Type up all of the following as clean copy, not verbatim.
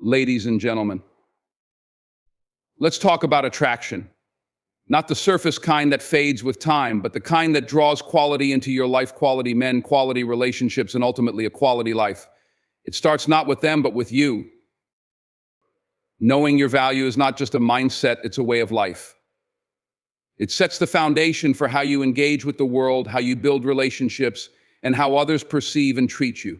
Ladies and gentlemen, let's talk about attraction. Not the surface kind that fades with time, but the kind that draws quality into your life, quality men, quality relationships, and ultimately a quality life. It starts not with them, but with you. Knowing your value is not just a mindset, it's a way of life. It sets the foundation for how you engage with the world, how you build relationships, and how others perceive and treat you.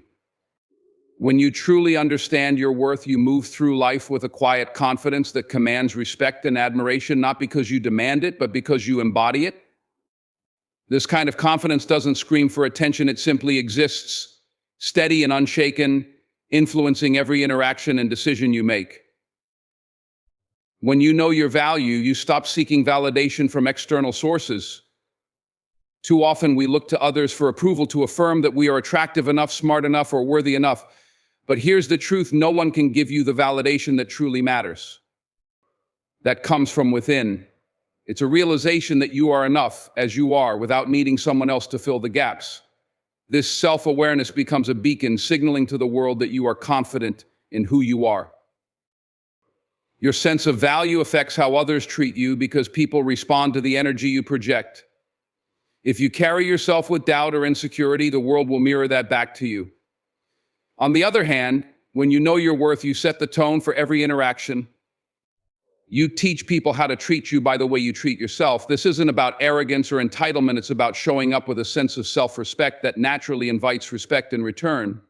When you truly understand your worth, you move through life with a quiet confidence that commands respect and admiration, not because you demand it, but because you embody it. This kind of confidence doesn't scream for attention, it simply exists, steady and unshaken, influencing every interaction and decision you make. When you know your value, you stop seeking validation from external sources. Too often we look to others for approval to affirm that we are attractive enough, smart enough, or worthy enough. But here's the truth, no one can give you the validation that truly matters. That comes from within. It's a realization that you are enough as you are without needing someone else to fill the gaps. This self-awareness becomes a beacon signaling to the world that you are confident in who you are. Your sense of value affects how others treat you because people respond to the energy you project. If you carry yourself with doubt or insecurity, the world will mirror that back to you. On the other hand, when you know your worth, you set the tone for every interaction. You teach people how to treat you by the way you treat yourself. This isn't about arrogance or entitlement, it's about showing up with a sense of self-respect that naturally invites respect in return.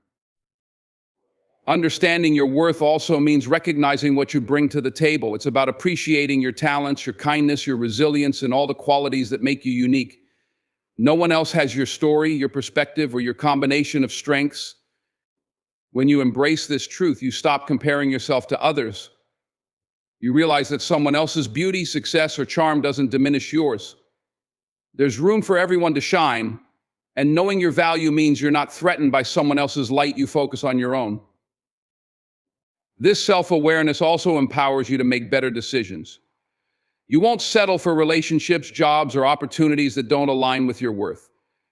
Understanding your worth also means recognizing what you bring to the table. It's about appreciating your talents, your kindness, your resilience, and all the qualities that make you unique. No one else has your story, your perspective, or your combination of strengths. When you embrace this truth, you stop comparing yourself to others. You realize that someone else's beauty, success, or charm doesn't diminish yours. There's room for everyone to shine, and knowing your value means you're not threatened by someone else's light, you focus on your own. This self-awareness also empowers you to make better decisions. You won't settle for relationships, jobs, or opportunities that don't align with your worth.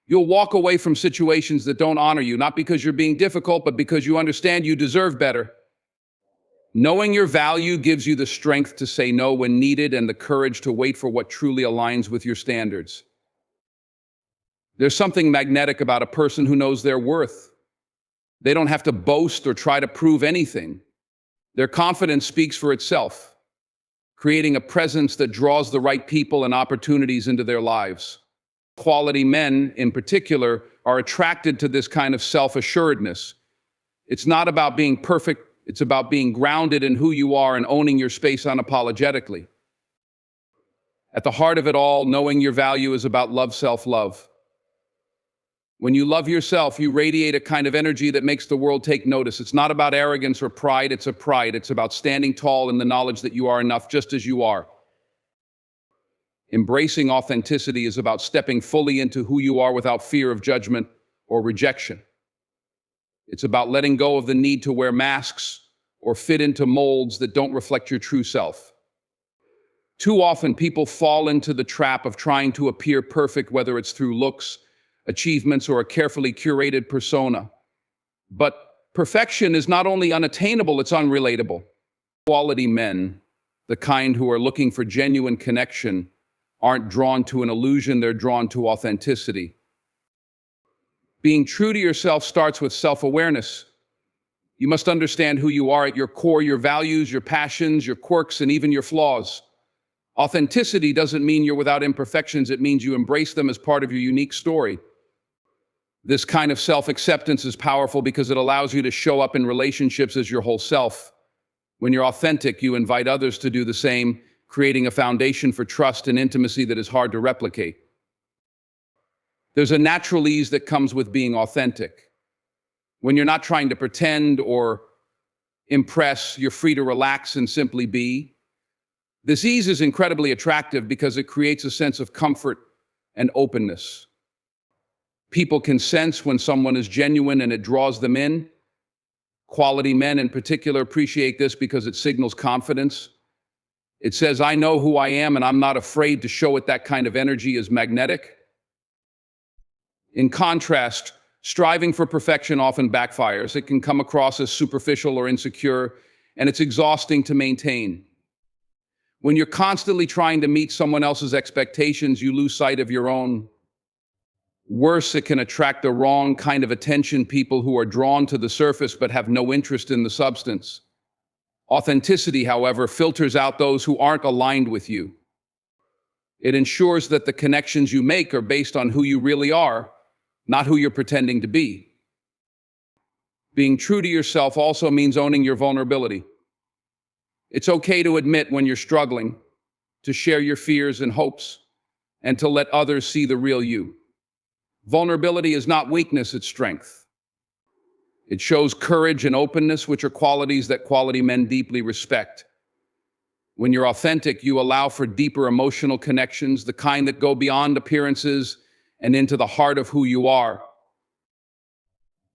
You'll walk away from situations that don't honor you, not because you're being difficult, but because you understand you deserve better. Knowing your value gives you the strength to say no when needed and the courage to wait for what truly aligns with your standards. There's something magnetic about a person who knows their worth. They don't have to boast or try to prove anything. Their confidence speaks for itself, creating a presence that draws the right people and opportunities into their lives. Quality men, in particular, are attracted to this kind of self-assuredness. It's not about being perfect, it's about being grounded in who you are and owning your space unapologetically. At the heart of it all, knowing your value is about love, self-love. When you love yourself, you radiate a kind of energy that makes the world take notice. It's not about arrogance or pride, it's about standing tall in the knowledge that you are enough just as you are. Embracing authenticity is about stepping fully into who you are without fear of judgment or rejection. It's about letting go of the need to wear masks or fit into molds that don't reflect your true self. Too often, people fall into the trap of trying to appear perfect, whether it's through looks, achievements, or a carefully curated persona. But perfection is not only unattainable, it's unrelatable. Quality men, the kind who are looking for genuine connection, aren't drawn to an illusion, they're drawn to authenticity. Being true to yourself starts with self-awareness. You must understand who you are at your core, your values, your passions, your quirks, and even your flaws. Authenticity doesn't mean you're without imperfections, it means you embrace them as part of your unique story. This kind of self-acceptance is powerful because it allows you to show up in relationships as your whole self. When you're authentic, you invite others to do the same, creating a foundation for trust and intimacy that is hard to replicate. There's a natural ease that comes with being authentic. When you're not trying to pretend or impress, you're free to relax and simply be. This ease is incredibly attractive because it creates a sense of comfort and openness. People can sense when someone is genuine and it draws them in. Quality men in particular appreciate this because it signals confidence. It says, I know who I am and I'm not afraid to show it. That kind of energy is magnetic. In contrast, striving for perfection often backfires. It can come across as superficial or insecure, and it's exhausting to maintain. When you're constantly trying to meet someone else's expectations, you lose sight of your own. Worse, it can attract the wrong kind of attention, people who are drawn to the surface but have no interest in the substance. Authenticity, however, filters out those who aren't aligned with you. It ensures that the connections you make are based on who you really are, not who you're pretending to be. Being true to yourself also means owning your vulnerability. It's okay to admit when you're struggling, to share your fears and hopes, and to let others see the real you. Vulnerability is not weakness, it's strength. It shows courage and openness, which are qualities that quality men deeply respect. When you're authentic, you allow for deeper emotional connections, the kind that go beyond appearances and into the heart of who you are.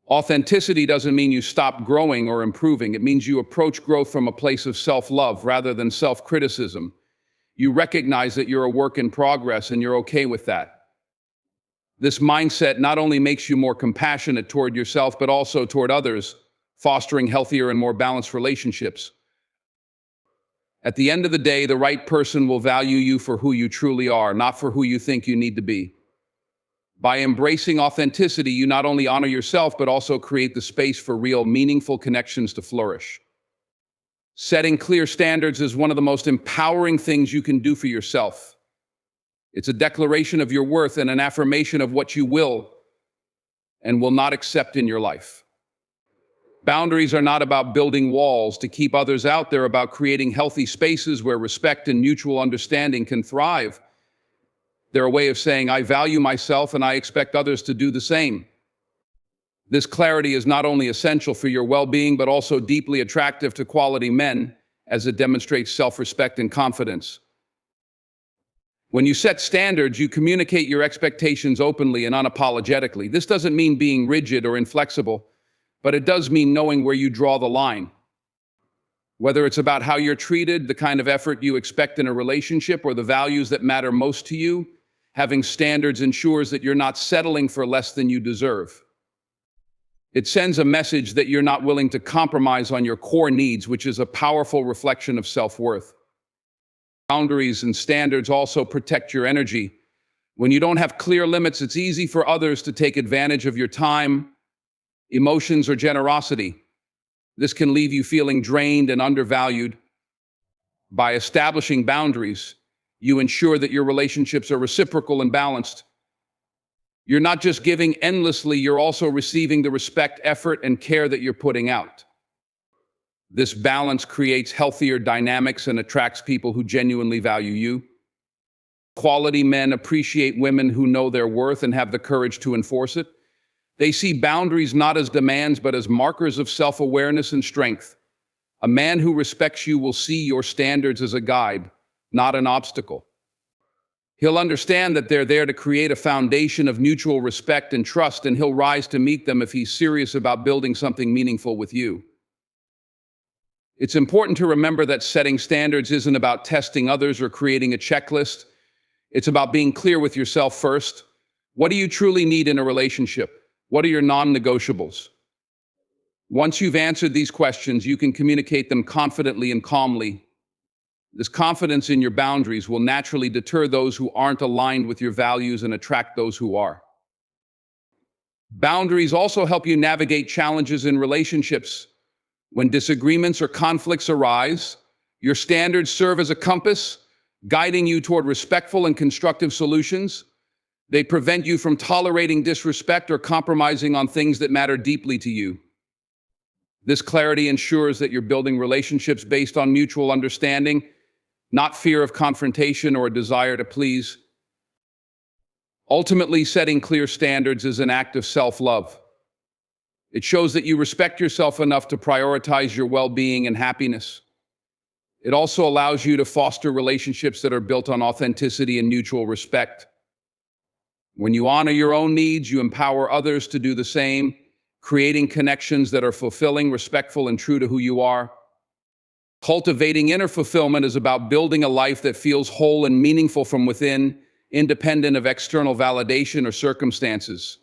Authenticity doesn't mean you stop growing or improving. It means you approach growth from a place of self-love rather than self-criticism. You recognize that you're a work in progress and you're okay with that. This mindset not only makes you more compassionate toward yourself, but also toward others, fostering healthier and more balanced relationships. At the end of the day, the right person will value you for who you truly are, not for who you think you need to be. By embracing authenticity, you not only honor yourself, but also create the space for real, meaningful connections to flourish. Setting clear standards is one of the most empowering things you can do for yourself. It's a declaration of your worth and an affirmation of what you will and will not accept in your life. Boundaries are not about building walls to keep others out. They're about creating healthy spaces where respect and mutual understanding can thrive. They're a way of saying, I value myself and I expect others to do the same. This clarity is not only essential for your well-being, but also deeply attractive to quality men, as it demonstrates self-respect and confidence. When you set standards, you communicate your expectations openly and unapologetically. This doesn't mean being rigid or inflexible, but it does mean knowing where you draw the line. Whether it's about how you're treated, the kind of effort you expect in a relationship, or the values that matter most to you, having standards ensures that you're not settling for less than you deserve. It sends a message that you're not willing to compromise on your core needs, which is a powerful reflection of self-worth. Boundaries and standards also protect your energy. When you don't have clear limits, it's easy for others to take advantage of your time, emotions, or generosity. This can leave you feeling drained and undervalued. By establishing boundaries, you ensure that your relationships are reciprocal and balanced. You're not just giving endlessly, you're also receiving the respect, effort, and care that you're putting out. This balance creates healthier dynamics and attracts people who genuinely value you. Quality men appreciate women who know their worth and have the courage to enforce it. They see boundaries not as demands, but as markers of self-awareness and strength. A man who respects you will see your standards as a guide, not an obstacle. He'll understand that they're there to create a foundation of mutual respect and trust, and he'll rise to meet them if he's serious about building something meaningful with you. It's important to remember that setting standards isn't about testing others or creating a checklist. It's about being clear with yourself first. What do you truly need in a relationship? What are your non-negotiables? Once you've answered these questions, you can communicate them confidently and calmly. This confidence in your boundaries will naturally deter those who aren't aligned with your values and attract those who are. Boundaries also help you navigate challenges in relationships. When disagreements or conflicts arise, your standards serve as a compass, guiding you toward respectful and constructive solutions. They prevent you from tolerating disrespect or compromising on things that matter deeply to you. This clarity ensures that you're building relationships based on mutual understanding, not fear of confrontation or a desire to please. Ultimately, setting clear standards is an act of self-love. It shows that you respect yourself enough to prioritize your well-being and happiness. It also allows you to foster relationships that are built on authenticity and mutual respect. When you honor your own needs, you empower others to do the same, creating connections that are fulfilling, respectful, and true to who you are. Cultivating inner fulfillment is about building a life that feels whole and meaningful from within, independent of external validation or circumstances.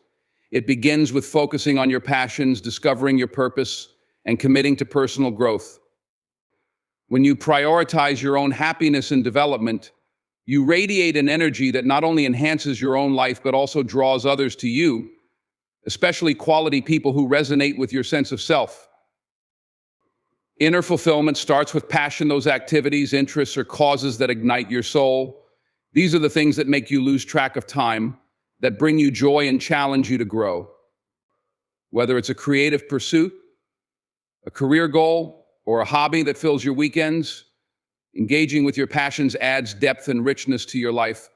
It begins with focusing on your passions, discovering your purpose, and committing to personal growth. When you prioritize your own happiness and development, you radiate an energy that not only enhances your own life, but also draws others to you, especially quality people who resonate with your sense of self. Inner fulfillment starts with passion, those activities, interests, or causes that ignite your soul. These are the things that make you lose track of time, that bring you joy and challenge you to grow. Whether it's a creative pursuit, a career goal, or a hobby that fills your weekends, engaging with your passions adds depth and richness to your life.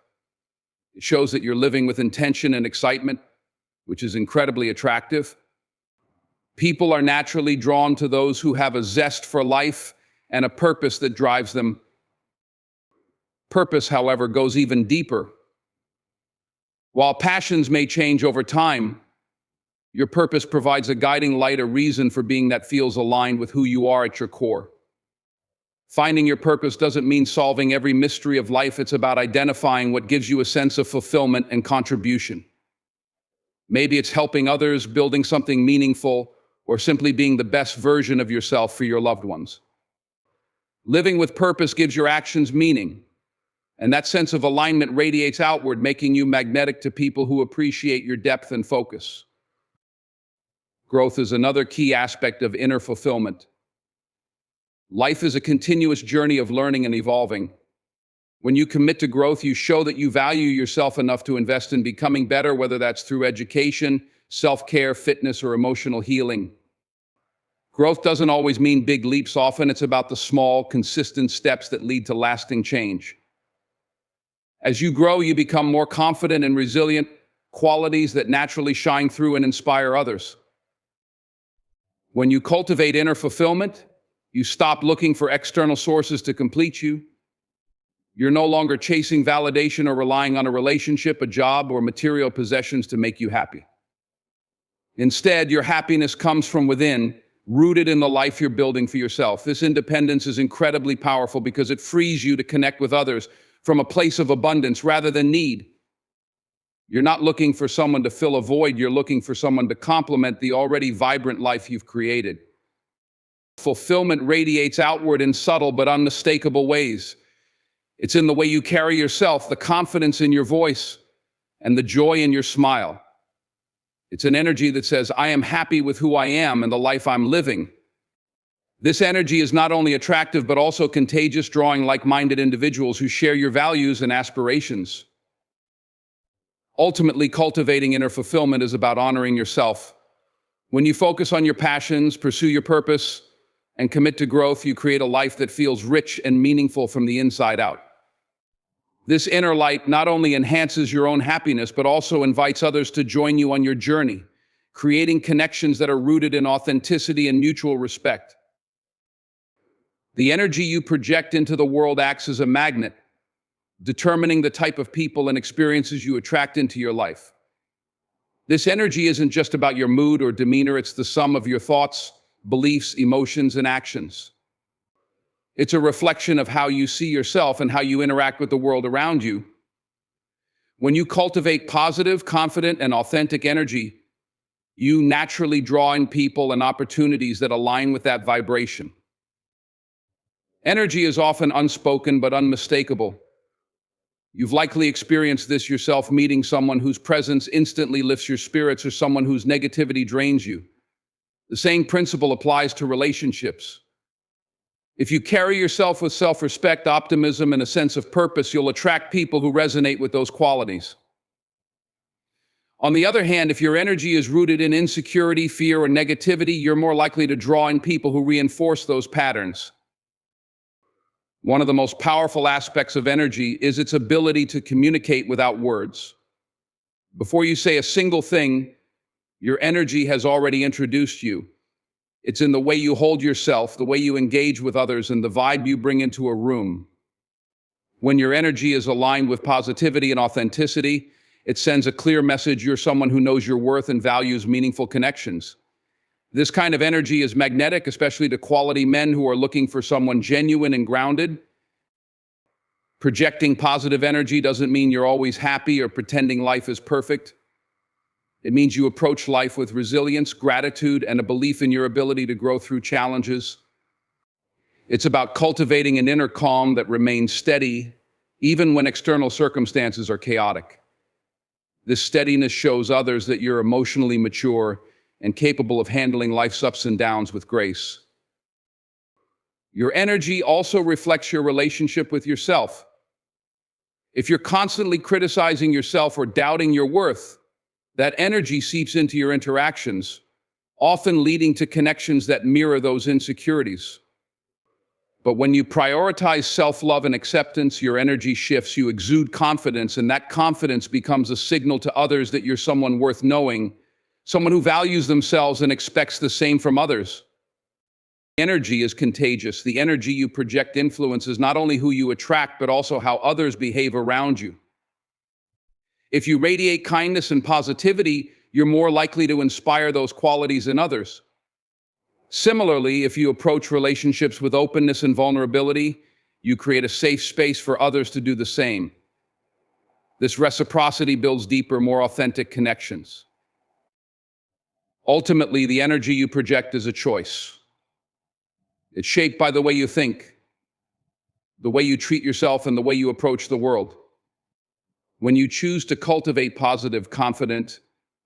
It shows that you're living with intention and excitement, which is incredibly attractive. People are naturally drawn to those who have a zest for life and a purpose that drives them. Purpose, however, goes even deeper. While passions may change over time, your purpose provides a guiding light, a reason for being that feels aligned with who you are at your core. Finding your purpose doesn't mean solving every mystery of life. It's about identifying what gives you a sense of fulfillment and contribution. Maybe it's helping others, building something meaningful, or simply being the best version of yourself for your loved ones. Living with purpose gives your actions meaning, and that sense of alignment radiates outward, making you magnetic to people who appreciate your depth and focus. Growth is another key aspect of inner fulfillment. Life is a continuous journey of learning and evolving. When you commit to growth, you show that you value yourself enough to invest in becoming better, whether that's through education, self-care, fitness, or emotional healing. Growth doesn't always mean big leaps. Often it's about the small, consistent steps that lead to lasting change. As you grow, you become more confident and resilient, qualities that naturally shine through and inspire others. When you cultivate inner fulfillment, you stop looking for external sources to complete you. You're no longer chasing validation or relying on a relationship, a job, or material possessions to make you happy. Instead, your happiness comes from within, rooted in the life you're building for yourself. This independence is incredibly powerful because it frees you to connect with others from a place of abundance rather than need. You're not looking for someone to fill a void, you're looking for someone to complement the already vibrant life you've created. Fulfillment radiates outward in subtle but unmistakable ways. It's in the way you carry yourself, the confidence in your voice, and the joy in your smile. It's an energy that says, I am happy with who I am and the life I'm living. This energy is not only attractive but also contagious, drawing like-minded individuals who share your values and aspirations. Ultimately, cultivating inner fulfillment is about honoring yourself. When you focus on your passions, pursue your purpose, and commit to growth, you create a life that feels rich and meaningful from the inside out. This inner light not only enhances your own happiness, but also invites others to join you on your journey, creating connections that are rooted in authenticity and mutual respect. The energy you project into the world acts as a magnet, determining the type of people and experiences you attract into your life. This energy isn't just about your mood or demeanor, it's the sum of your thoughts, beliefs, emotions, and actions. It's a reflection of how you see yourself and how you interact with the world around you. When you cultivate positive, confident, and authentic energy, you naturally draw in people and opportunities that align with that vibration. Energy is often unspoken but unmistakable. You've likely experienced this yourself, meeting someone whose presence instantly lifts your spirits or someone whose negativity drains you. The same principle applies to relationships. If you carry yourself with self-respect, optimism, and a sense of purpose, you'll attract people who resonate with those qualities. On the other hand, if your energy is rooted in insecurity, fear, or negativity, you're more likely to draw in people who reinforce those patterns. One of the most powerful aspects of energy is its ability to communicate without words. Before you say a single thing, your energy has already introduced you. It's in the way you hold yourself, the way you engage with others, and the vibe you bring into a room. When your energy is aligned with positivity and authenticity, it sends a clear message: you're someone who knows your worth and values meaningful connections. This kind of energy is magnetic, especially to quality men who are looking for someone genuine and grounded. Projecting positive energy doesn't mean you're always happy or pretending life is perfect. It means you approach life with resilience, gratitude, and a belief in your ability to grow through challenges. It's about cultivating an inner calm that remains steady even when external circumstances are chaotic. This steadiness shows others that you're emotionally mature and capable of handling life's ups and downs with grace. Your energy also reflects your relationship with yourself. If you're constantly criticizing yourself or doubting your worth, that energy seeps into your interactions, often leading to connections that mirror those insecurities. But when you prioritize self-love and acceptance, your energy shifts, you exude confidence, and that confidence becomes a signal to others that you're someone worth knowing, someone who values themselves and expects the same from others. Energy is contagious. The energy you project influences not only who you attract, but also how others behave around you. If you radiate kindness and positivity, you're more likely to inspire those qualities in others. Similarly, if you approach relationships with openness and vulnerability, you create a safe space for others to do the same. This reciprocity builds deeper, more authentic connections. Ultimately, the energy you project is a choice. It's shaped by the way you think, the way you treat yourself, and the way you approach the world. When you choose to cultivate positive, confident,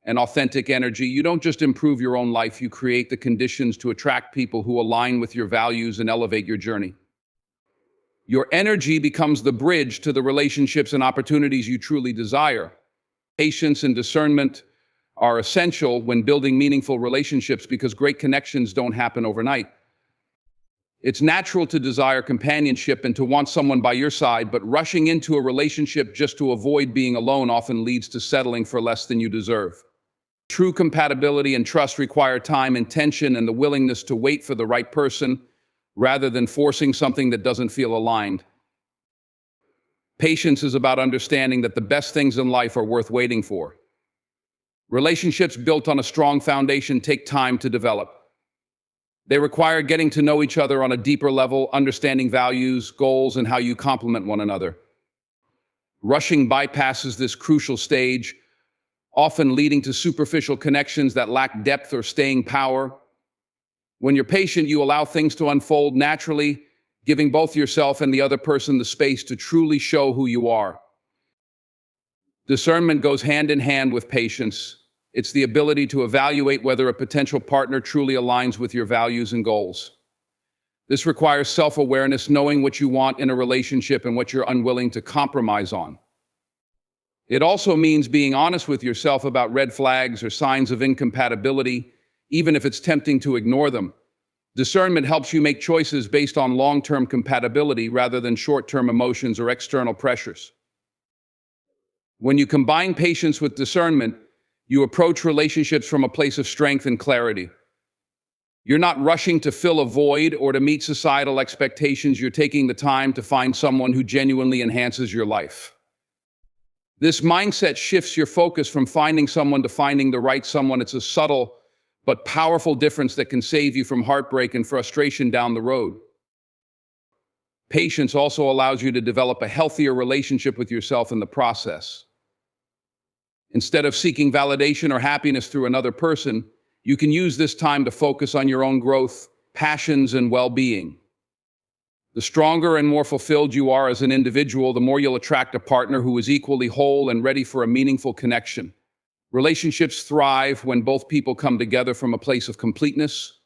and authentic energy, you don't just improve your own life, you create the conditions to attract people who align with your values and elevate your journey. Your energy becomes the bridge to the relationships and opportunities you truly desire. Patience and discernment are essential when building meaningful relationships because great connections don't happen overnight. It's natural to desire companionship and to want someone by your side, but rushing into a relationship just to avoid being alone often leads to settling for less than you deserve. True compatibility and trust require time, intention, and the willingness to wait for the right person rather than forcing something that doesn't feel aligned. Patience is about understanding that the best things in life are worth waiting for. Relationships built on a strong foundation take time to develop. They require getting to know each other on a deeper level, understanding values, goals, and how you complement one another. Rushing bypasses this crucial stage, often leading to superficial connections that lack depth or staying power. When you're patient, you allow things to unfold naturally, giving both yourself and the other person the space to truly show who you are. Discernment goes hand in hand with patience. It's the ability to evaluate whether a potential partner truly aligns with your values and goals. This requires self-awareness, knowing what you want in a relationship and what you're unwilling to compromise on. It also means being honest with yourself about red flags or signs of incompatibility, even if it's tempting to ignore them. Discernment helps you make choices based on long-term compatibility rather than short-term emotions or external pressures. When you combine patience with discernment, you approach relationships from a place of strength and clarity. You're not rushing to fill a void or to meet societal expectations. You're taking the time to find someone who genuinely enhances your life. This mindset shifts your focus from finding someone to finding the right someone. It's a subtle but powerful difference that can save you from heartbreak and frustration down the road. Patience also allows you to develop a healthier relationship with yourself in the process. Instead of seeking validation or happiness through another person, you can use this time to focus on your own growth, passions, and well-being. The stronger and more fulfilled you are as an individual, the more you'll attract a partner who is equally whole and ready for a meaningful connection. Relationships thrive when both people come together from a place of completeness,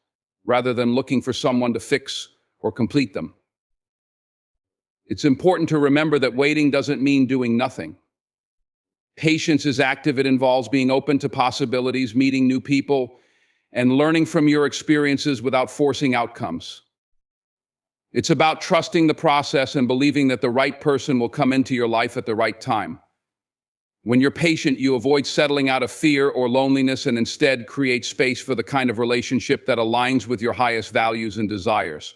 rather than looking for someone to fix or complete them. It's important to remember that waiting doesn't mean doing nothing. Patience is active. It involves being open to possibilities, meeting new people, and learning from your experiences without forcing outcomes. It's about trusting the process and believing that the right person will come into your life at the right time. When you're patient, you avoid settling out of fear or loneliness and instead create space for the kind of relationship that aligns with your highest values and desires.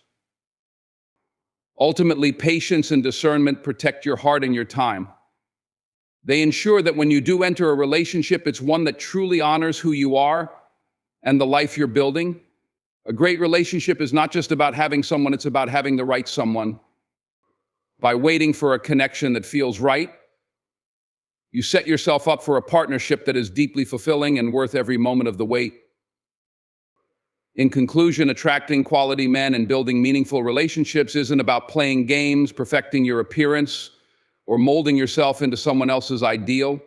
Ultimately, patience and discernment protect your heart and your time. They ensure that when you do enter a relationship, it's one that truly honors who you are and the life you're building. A great relationship is not just about having someone, it's about having the right someone. By waiting for a connection that feels right, you set yourself up for a partnership that is deeply fulfilling and worth every moment of the wait. In conclusion, attracting quality men and building meaningful relationships isn't about playing games, perfecting your appearance, or molding yourself into someone else's ideal.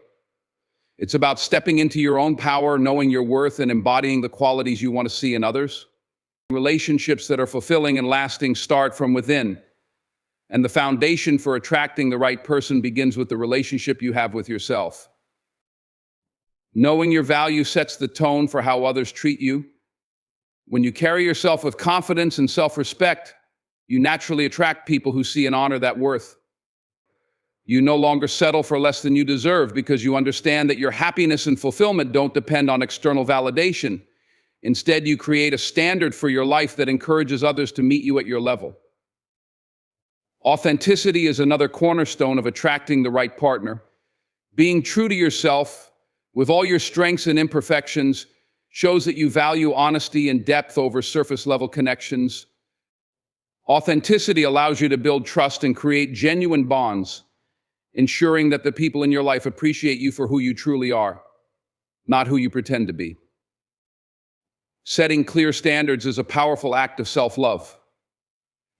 It's about stepping into your own power, knowing your worth, and embodying the qualities you want to see in others. Relationships that are fulfilling and lasting start from within. And the foundation for attracting the right person begins with the relationship you have with yourself. Knowing your value sets the tone for how others treat you. When you carry yourself with confidence and self-respect, you naturally attract people who see and honor that worth. You no longer settle for less than you deserve because you understand that your happiness and fulfillment don't depend on external validation. Instead, you create a standard for your life that encourages others to meet you at your level. Authenticity is another cornerstone of attracting the right partner. Being true to yourself, with all your strengths and imperfections, shows that you value honesty and depth over surface-level connections. Authenticity allows you to build trust and create genuine bonds, ensuring that the people in your life appreciate you for who you truly are, not who you pretend to be. Setting clear standards is a powerful act of self-love.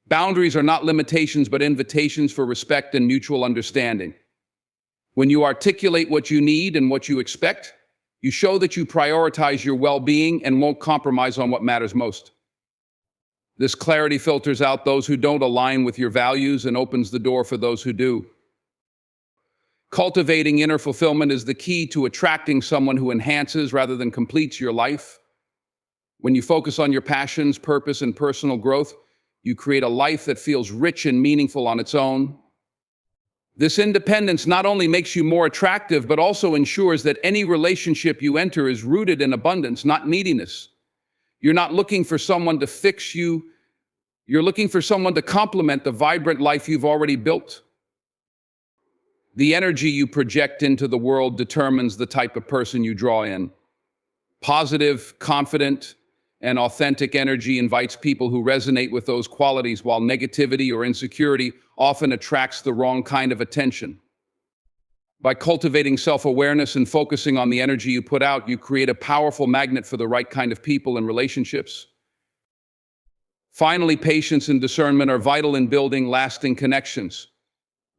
Boundaries are not limitations, but invitations for respect and mutual understanding. When you articulate what you need and what you expect, you show that you prioritize your well-being and won't compromise on what matters most. This clarity filters out those who don't align with your values and opens the door for those who do. Cultivating inner fulfillment is the key to attracting someone who enhances rather than completes your life. When you focus on your passions, purpose, and personal growth, you create a life that feels rich and meaningful on its own. This independence not only makes you more attractive, but also ensures that any relationship you enter is rooted in abundance, not neediness. You're not looking for someone to fix you. You're looking for someone to complement the vibrant life you've already built. The energy you project into the world determines the type of person you draw in. Positive, confident, and authentic energy invites people who resonate with those qualities, while negativity or insecurity often attracts the wrong kind of attention. By cultivating self-awareness and focusing on the energy you put out, you create a powerful magnet for the right kind of people and relationships. Finally, patience and discernment are vital in building lasting connections.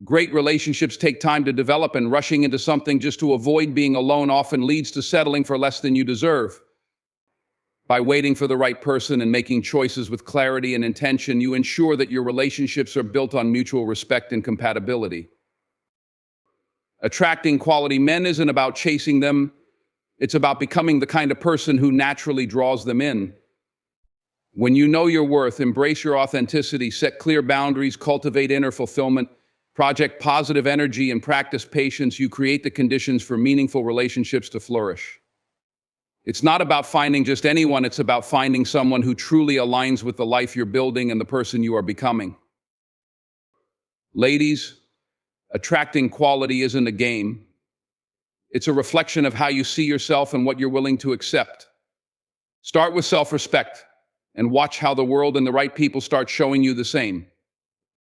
Great relationships take time to develop, and rushing into something just to avoid being alone often leads to settling for less than you deserve. By waiting for the right person and making choices with clarity and intention, you ensure that your relationships are built on mutual respect and compatibility. Attracting quality men isn't about chasing them. It's about becoming the kind of person who naturally draws them in. When you know your worth, embrace your authenticity, set clear boundaries, cultivate inner fulfillment, project positive energy, and practice patience, you create the conditions for meaningful relationships to flourish. It's not about finding just anyone, it's about finding someone who truly aligns with the life you're building and the person you are becoming. Ladies, attracting quality isn't a game. It's a reflection of how you see yourself and what you're willing to accept. Start with self-respect and watch how the world and the right people start showing you the same.